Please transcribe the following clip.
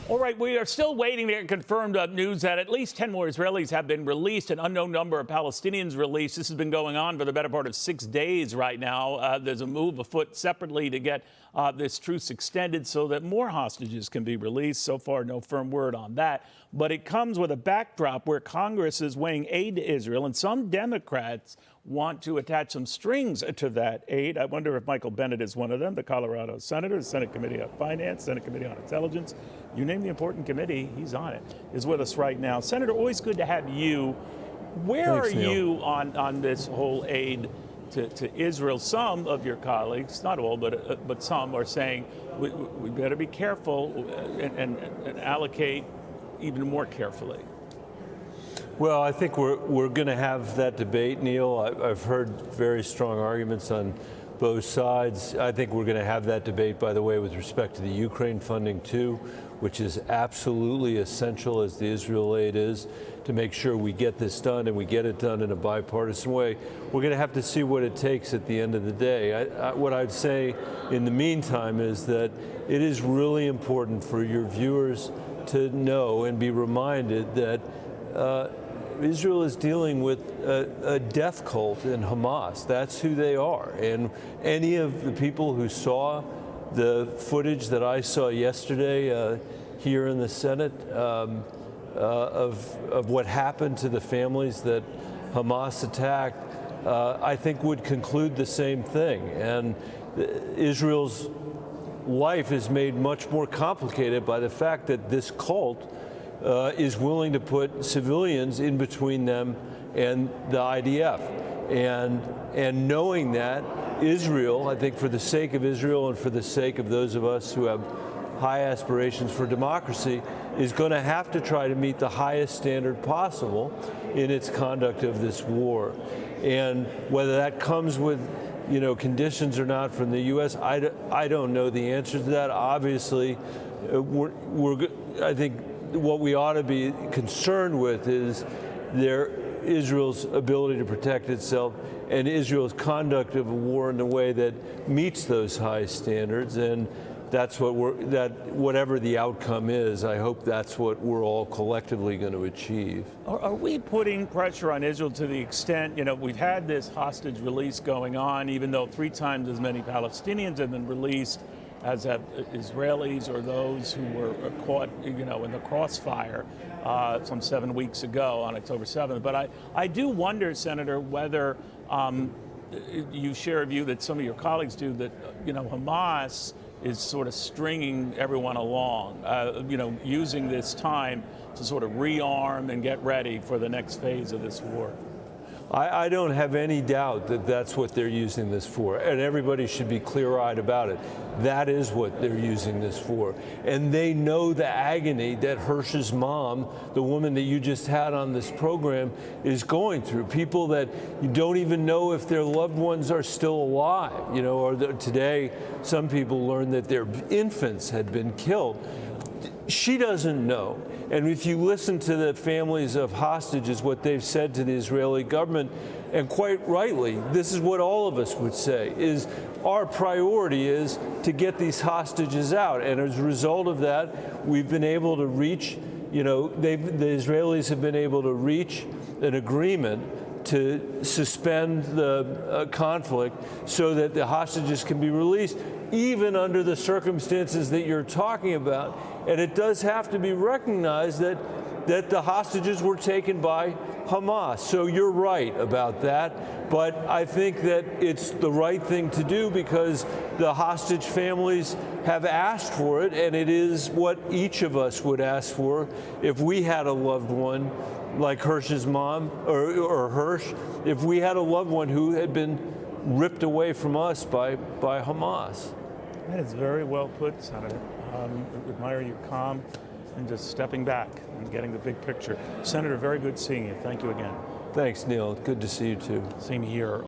All right, we are still waiting to get confirmed news that at least 10 more Israelis have been released, an unknown number of Palestinians released. This has been going on for the better part of 6 days right now. There's a move afoot separately to get this truce extended so that more hostages can be released. So far, no firm word on that. But it comes with a backdrop where Congress is weighing aid to Israel, and some Democrats want to attach some strings to that aid. I wonder if Michael Bennet is one of them, the Colorado senator, the Senate Committee on Finance, Senate Committee on Intelligence. You name the important committee, he's on it, is with us right now. Senator, always good to have you. Where Thanks, are Neil. you on this whole aid to Israel? Some of your colleagues, not all, but some are saying we better be careful and allocate even more carefully. Well, I think we're going to have that debate, Neil. I've heard very strong arguments on both sides. I think we're going to have that debate, by the way, with respect to the Ukraine funding, too, which is absolutely essential, as the Israel aid is, to make sure we get this done and we get it done in a bipartisan way. We're going to have to see what it takes at the end of the day. What I'd say in the meantime is that it is really important for your viewers to know and be reminded that Israel is dealing with a death cult in Hamas. That's who they are. And any of the people who saw the footage that I saw yesterday here in the Senate of what happened to the families that Hamas attacked, I think would conclude the same thing. And Israel's life is made much more complicated by the fact that this cult is willing to put civilians in between them and the IDF. And knowing that, Israel, I think for the sake of Israel and for the sake of those of us who have high aspirations for democracy, is going to have to try to meet the highest standard possible in its conduct of this war. And whether that comes with conditions or not from the U.S., I don't know the answer to that. Obviously, I think what we ought to be concerned with is Israel's ability to protect itself and Israel's conduct of a war in a way that meets those high standards. And that's what whatever the outcome is, I hope that's what we're all collectively going to achieve. Are we putting pressure on Israel to the extent, we've had this hostage release going on, even though 3 times as many Palestinians have been released as have Israelis or those who were caught, in the crossfire some 7 weeks ago on October 7th. But I do wonder, Senator, whether you share a view that some of your colleagues do that, Hamas is sort of stringing everyone along, using this time to sort of rearm and get ready for the next phase of this war. I don't have any doubt that that's what they're using this for, and everybody should be clear-eyed about it. That is what they're using this for. And they know the agony that Hirsch's mom, the woman that you just had on this program, is going through. People that you don't even know if their loved ones are still alive. Or today, some people learned that their infants had been killed. She doesn't know. And if you listen to the families of hostages, what they've said to the Israeli government, and quite rightly, this is what all of us would say, is our priority is to get these hostages out. And as a result of that, we've been able to reach, the Israelis have been able to reach an agreement to suspend the conflict so that the hostages can be released, even under the circumstances that you're talking about. And it does have to be recognized that the hostages were taken by Hamas. So you're right about that. But I think that it's the right thing to do because the hostage families have asked for it, and it is what each of us would ask for if we had a loved one like Hirsch's mom or Hirsch, if we had a loved one who had been ripped away from us by Hamas. That is very well put, Senator. I admire your calm and just stepping back and getting the big picture. Senator, very good seeing you. Thank you again. Thanks, Neil. Good to see you, too. Same here.